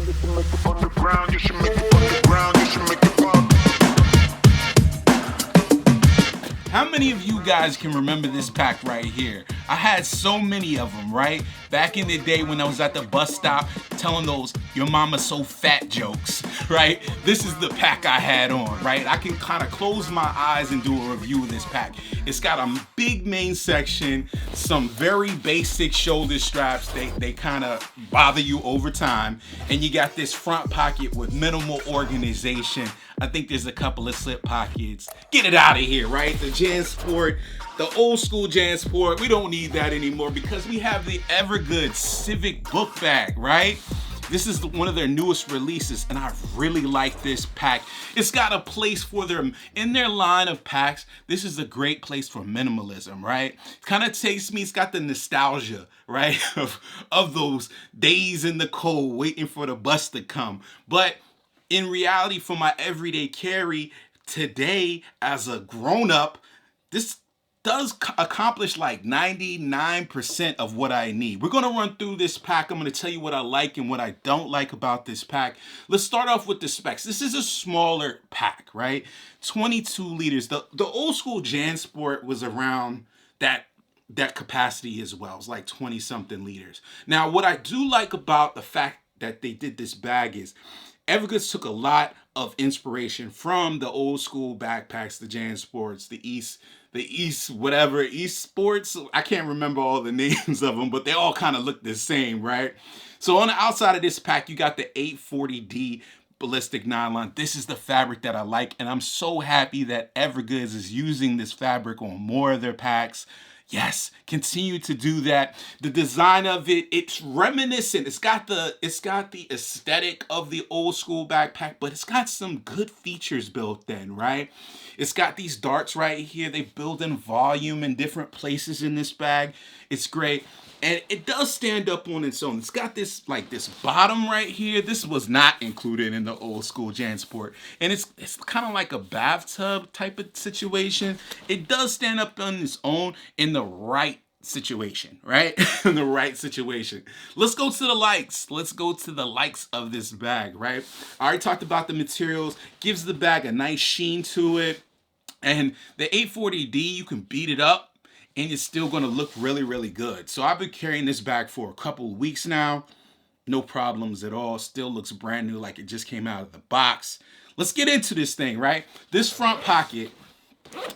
You should make it on the ground. You should make it on the ground. You should make it pop. How many of you guys can remember this pack right here? I had so many of them, right? Back in the day when I was at the bus stop telling those "your mama's so fat" jokes, right? This is the pack I had on, right? I can kind of close my eyes and do a review of this pack. It's got a big main section, some very basic shoulder straps. They kind of bother you over time. And you got this front pocket with minimal organization. I think there's a couple of slip pockets. Get it out of here, right? The JanSport, the old school JanSport, we don't need that anymore because we have the Evergoods Civic book bag, right? This is one of their newest releases, and I really like this pack. It's got a place for them in their line of packs. This is a great place for minimalism, right? Kind of takes me, it's got the nostalgia, right? of those days in the cold waiting for the bus to come. But in reality, for my everyday carry today as a grown-up, this does accomplish like 99% of what I need. We're gonna run through this pack. I'm gonna tell you what I like and what I don't like about this pack. Let's start off with the specs. This is a smaller pack, right? 22 liters. The old school JanSport was around that capacity as well. It's like 20 something liters. Now, what I do like about the fact that they did this bag is Evergoods took a lot of inspiration from the old school backpacks, the JanSports, the East Sports. I can't remember all the names of them, but they all kind of look the same, right? So on the outside of this pack, you got the 840D ballistic nylon. This is the fabric that I like, and I'm so happy that Evergoods is using this fabric on more of their packs. Yes, continue to do that. The design of it, it's reminiscent. It's got the aesthetic of the old school backpack, but it's got some good features built in, right? It's got these darts right here. They build in volume in different places in this bag. It's great. And it does stand up on its own. It's got this bottom right here. This was not included in the old school JanSport. And it's kind of like a bathtub type of situation. It does stand up on its own in the right situation, right? In the right situation. Let's go to the likes. Let's go to the likes of this bag, right? I already talked about the materials. Gives the bag a nice sheen to it. And the 840D, you can beat it up and it's still going to look really, really good. So I've been carrying this bag for a couple of weeks now. No problems at all. Still looks brand new like it just came out of the box. Let's get into this thing, right? This front pocket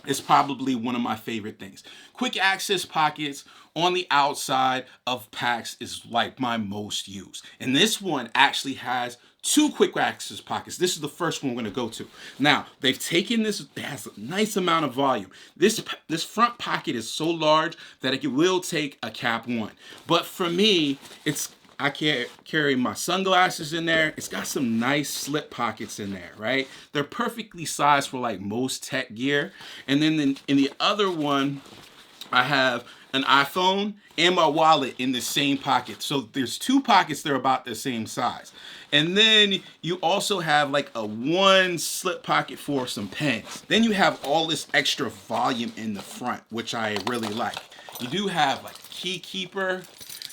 is probably one of my favorite things. Quick access pockets on the outside of packs is like my most used. And this one actually has two quick access pockets. This is the first one we're going to go to. Now, they've taken this, it has a nice amount of volume. This front pocket is so large that it will take a cap one. But for me, I can't carry my sunglasses in there. It's got some nice slip pockets in there, right? They're perfectly sized for like most tech gear. And then in the other one, I have an iPhone and my wallet in the same pocket. So there's two pockets that are about the same size. And then you also have like a one slip pocket for some pens. Then you have all this extra volume in the front, which I really like. You do have like a key keeper.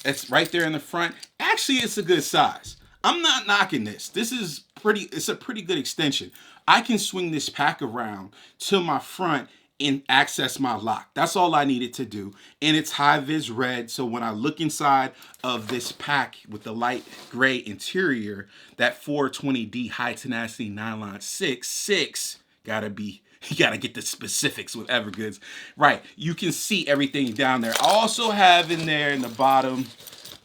It's right there in the front. Actually, it's a good size. I'm not knocking this. It's a pretty good extension. I can swing this pack around to my front and access my lock. That's all I needed to do. And it's high vis red. So when I look inside of this pack with the light gray interior, that 420D high tenacity nylon 6.6 you gotta get the specifics with Evergoods. Right, you can see everything down there. I also have in there in the bottom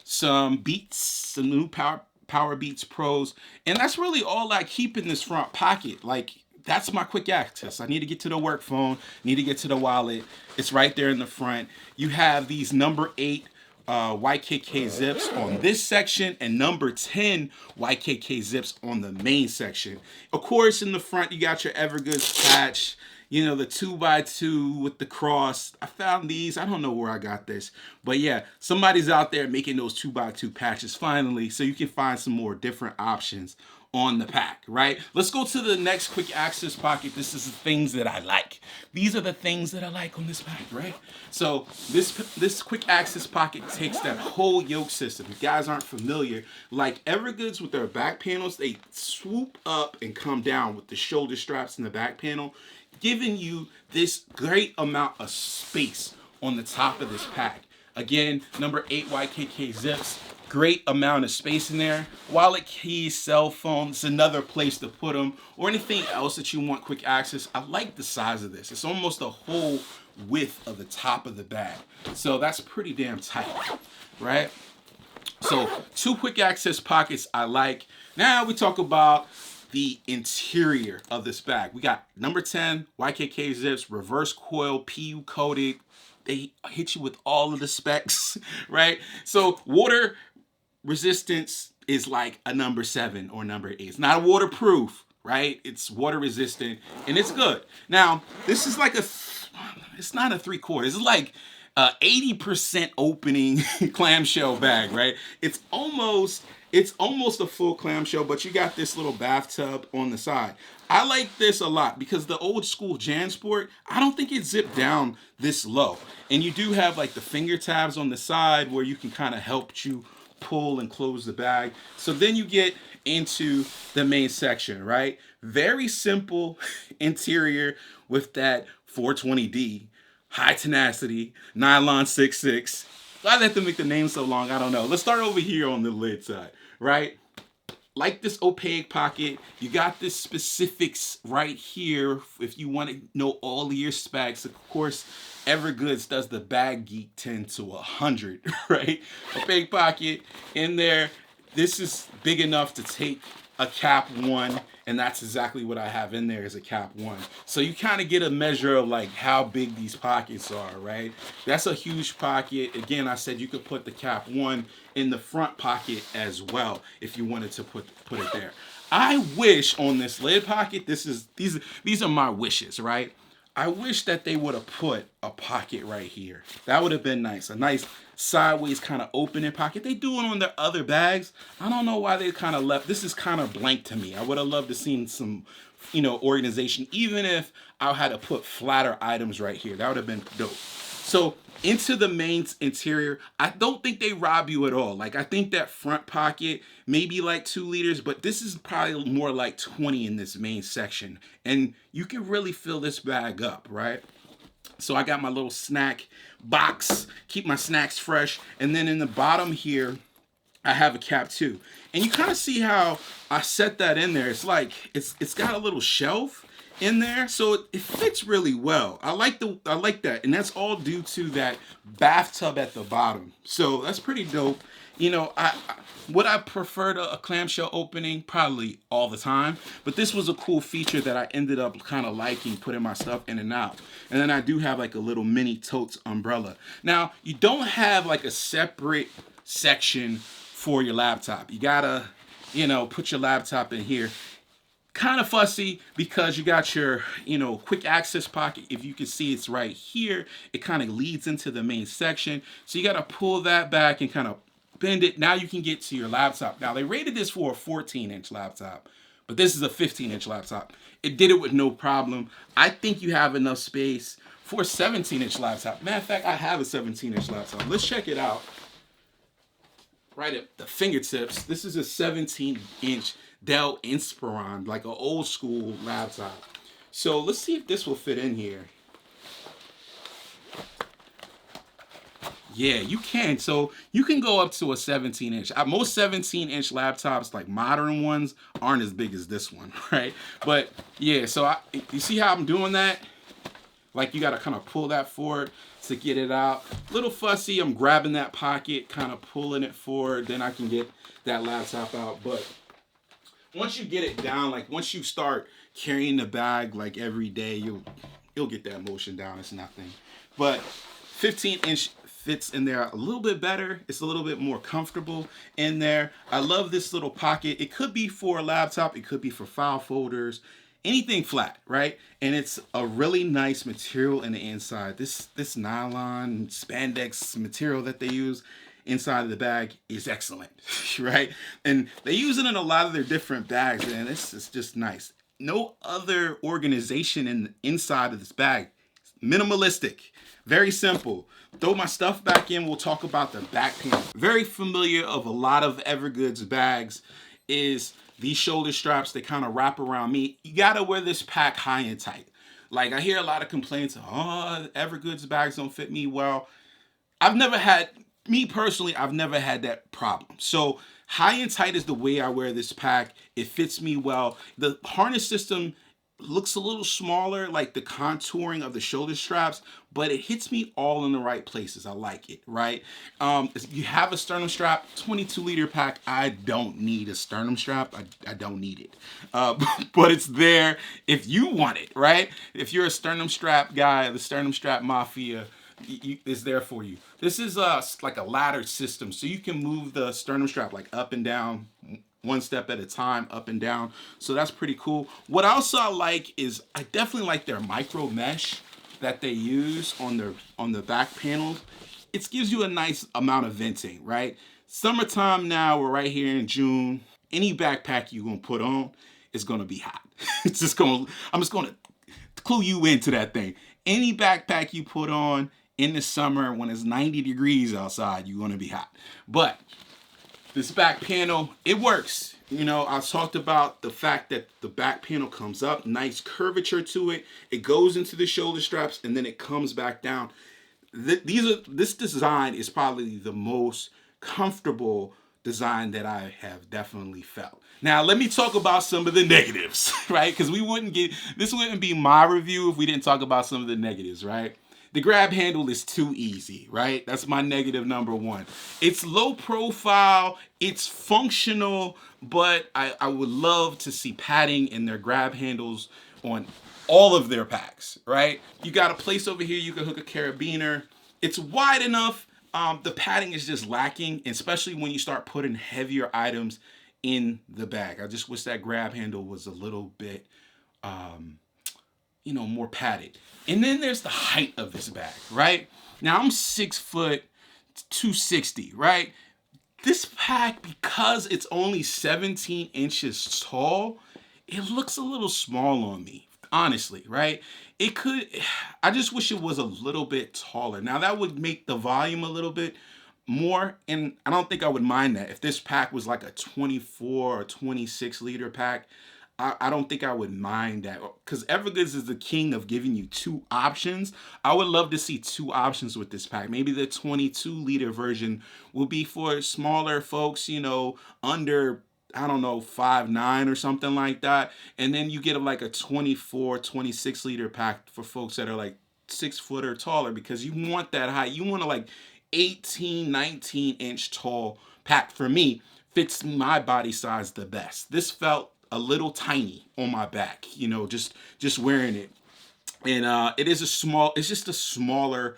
some Beats, some new Power Beats Pros. And that's really all I keep in this front pocket. Like, that's my quick access. I need to get to the work phone, need to get to the wallet. It's right there in the front. You have these number 8 YKK zips on this section and number 10 YKK zips on the main section. Of course, in the front, you got your Evergoods patch, you know, the 2x2 with the cross. I found these. I don't know where I got this, but yeah, somebody's out there making those 2x2 patches finally, so you can find some more different options on the pack, right? Let's go to the next quick access pocket. This is the things that I like. These are the things that I like on this pack, right? So this quick access pocket takes that whole yoke system. If you guys aren't familiar, like Evergoods with their back panels, they swoop up and come down with the shoulder straps in the back panel, giving you this great amount of space on the top of this pack. Again, number 8 YKK zips, great amount of space in there. Wallet, keys, cell phones, another place to put them, or anything else that you want quick access. I like the size of this. It's almost the whole width of the top of the bag. So that's pretty damn tight, right? So 2 quick access pockets I like. Now we talk about the interior of this bag. We got number 10 YKK zips, reverse coil, PU coated. They hit you with all of the specs, right? So water resistance is like a number 7 or number 8. It's not waterproof, right? It's water resistant and it's good. Now, this is like it's not a 3/4. It's like 80% opening clamshell bag, right? It's almost a full clamshell, but you got this little bathtub on the side. I like this a lot because the old school JanSport, I don't think it zipped down this low. And you do have like the finger tabs on the side where you can kind of help you pull and close the bag. So then you get into the main section, right? Very simple interior with that 420D, high tenacity, nylon 6.6. Why they have to make the name so long, I don't know. Let's start over here on the lid side, right? Like this opaque pocket, you got this specifics right here if you want to know all of your specs. Of course, Evergoods does the bag geek 10 to 100, right? Opaque pocket in there. This is big enough to take a cap 1, and that's exactly what I have in there is a cap 1. So you kind of get a measure of like how big these pockets are, right? That's a huge pocket. Again, I said you could put the cap 1 in the front pocket as well if you wanted to put it there. I wish on this lid pocket, these are my wishes, right? I wish that they would have put a pocket right here. That would have been nice. A nice sideways kind of opening pocket. They do it on their other bags. I don't know why they kind of left. This is kind of blank to me. I would have loved to seen some, organization, even if I had to put flatter items right here. That would have been dope. So into the main interior, I don't think they rob you at all. Like I think that front pocket, maybe like 2 liters, but this is probably more like 20 in this main section. And you can really fill this bag up, right? So I got my little snack box, keep my snacks fresh. And then in the bottom here, I have a cap 2. And you kind of see how I set that in there. It's like, it's got a little shelf in there, so it fits really well. I like that, and that's all due to that bathtub at the bottom. So that's pretty dope. Would I prefer a clamshell opening? Probably all the time, but this was a cool feature that I ended up kind of liking, putting my stuff in and out. And then I do have like a little mini totes umbrella. Now you don't have like a separate section for your laptop. You gotta, put your laptop in here. Kind of fussy because you got your, quick access pocket. If you can see, it's right here. It kind of leads into the main section. So you got to pull that back and kind of bend it. Now you can get to your laptop. Now they rated this for a 14-inch laptop, but this is a 15-inch laptop. It did it with no problem. I think you have enough space for a 17-inch laptop. Matter of fact, I have a 17-inch laptop. Let's check it out. Right at the fingertips. This is a 17-inch Dell Inspiron, like an old school laptop. So let's see if this will fit in here. Yeah, you can. So you can go up to a 17-inch. Most 17-inch laptops, like modern ones, aren't as big as this one, right? But yeah, so you see how I'm doing that? Like you got to kind of pull that forward to get it out. Little fussy, I'm grabbing that pocket, kind of pulling it forward, then I can get that laptop out. But once you get it down, like once you start carrying the bag like every day, you'll get that motion down. It's nothing. But 15-inch fits in there a little bit better. It's a little bit more comfortable in there. I love this little pocket. It could be for a laptop. It could be for file folders. Anything flat, right? And it's a really nice material in the inside. This nylon spandex material that they use, inside of the bag is excellent, right? And they use it in a lot of their different bags, and this is just nice. No other organization inside of this bag. Minimalistic, very simple. Throw my stuff back in. We'll talk about the back panel. Very familiar of a lot of Evergoods bags is these shoulder straps. They kind of wrap around me. You gotta wear this pack high and tight. Like, I hear a lot of complaints, oh, Evergoods bags don't fit me well. I've never had that problem. So high and tight is the way I wear this pack. It fits me well. The harness system looks a little smaller, like the contouring of the shoulder straps, but it hits me all in the right places. I like it, right? You have a sternum strap, 22-liter pack. I don't need a sternum strap. I don't need it. But it's there if you want it, right? If you're a sternum strap guy, the sternum strap mafia, is there for you. This is like a ladder system, so you can move the sternum strap like up and down, one step at a time, up and down. So that's pretty cool. What else I like is I definitely like their micro mesh that they use on the back panels. It gives you a nice amount of venting, right? Summertime now, we're right here in June. Any backpack you're gonna put on is gonna be hot. I'm just gonna clue you into that thing. Any backpack you put on in the summer when it's 90 degrees outside, you're gonna be hot. But this back panel, it works. You know, I talked about the fact that the back panel comes up, nice curvature to it. It goes into the shoulder straps and then it comes back down. This design is probably the most comfortable design that I have definitely felt. Now, let me talk about some of the negatives, right? Because this wouldn't be my review if we didn't talk about some of the negatives, right? The grab handle is too easy, right? That's my negative number one. It's low profile, it's functional, but I would love to see padding in their grab handles on all of their packs, right? You got a place over here you can hook a carabiner. It's wide enough. The padding is just lacking, especially when you start putting heavier items in the bag. I just wish that grab handle was a little bit, more padded. And then there's the height of this bag, right? Now I'm 6 foot, 260, right? This pack, because it's only 17 inches tall, it looks a little small on me, honestly, right? I just wish it was a little bit taller. Now that would make the volume a little bit more, and I don't think I would mind that. If this pack was like a 24 or 26 liter pack, I don't think I would mind that, because Evergoods is the king of giving you two options. I would love to see two options with this pack. Maybe the 22-liter version will be for smaller folks, under, I don't know, 5'9" or something like that. And then you get like a 24, 26-liter pack for folks that are like 6 foot or taller, because you want that height. You want a like 18, 19-inch tall pack. For me, fits my body size the best. This felt a little tiny on my back, just wearing it. And it's just a smaller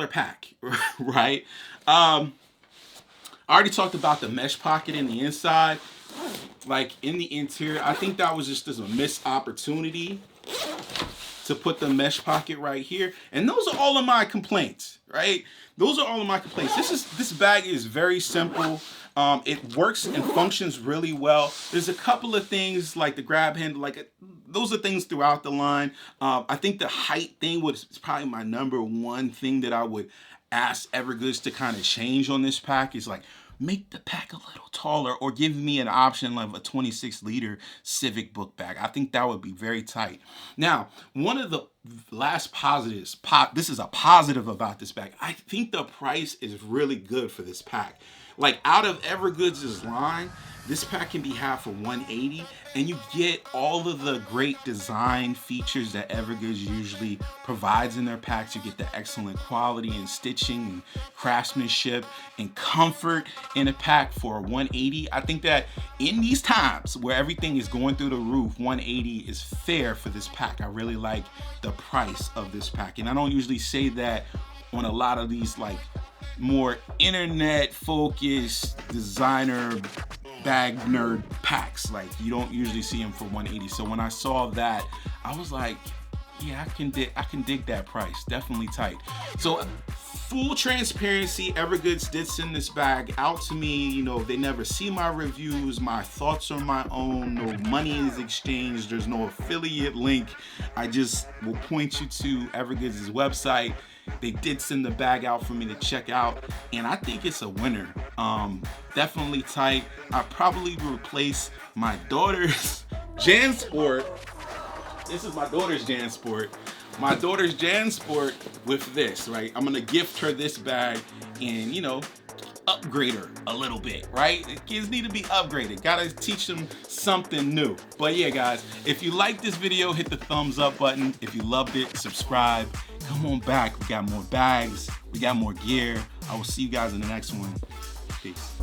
pack, right? I already talked about the mesh pocket in the inside. Like in the interior, I think that was just a missed opportunity to put the mesh pocket right here. And those are all of my complaints, right? Those are all of my complaints. This bag is very simple. It works and functions really well. There's a couple of things like the grab handle, those are things throughout the line. I think the height thing was probably my number one thing that I would ask Evergoods to kind of change on this pack, is like, make the pack a little taller, or give me an option of a 26-liter Civic book bag. I think that would be very tight. Now, one of the last positives, this is a positive about this bag. I think the price is really good for this pack. Like, out of Evergoods' line, this pack can be had for $180, and you get all of the great design features that Evergoods usually provides in their packs. You get the excellent quality and stitching and craftsmanship and comfort in a pack for $180. I think that in these times where everything is going through the roof, $180 is fair for this pack. I really like the price of this pack, and I don't usually say that on a lot of these like more internet focused designer bag nerd packs. Like, you don't usually see them for $180. So when I saw that, I was like, yeah, I can dig that price. Definitely tight. So Full transparency, Evergoods did send this bag out to me. You know, they never see my reviews. My thoughts are my own. No money is exchanged. There's no affiliate link. I just will point you to Evergoods' website. They did send the bag out for me to check out, and I think it's a winner. Definitely tight. I probably replace my daughter's JanSport. This is my daughter's JanSport. My daughter's JanSport with this, right? I'm gonna gift her this bag and, you know, upgrade her a little bit, right? Kids need to be upgraded. Gotta teach them something new. But yeah, guys, if you like this video, hit the thumbs up button. If you loved it, subscribe. Come on back. We got more bags. We got more gear. I will see you guys in the next one. Peace.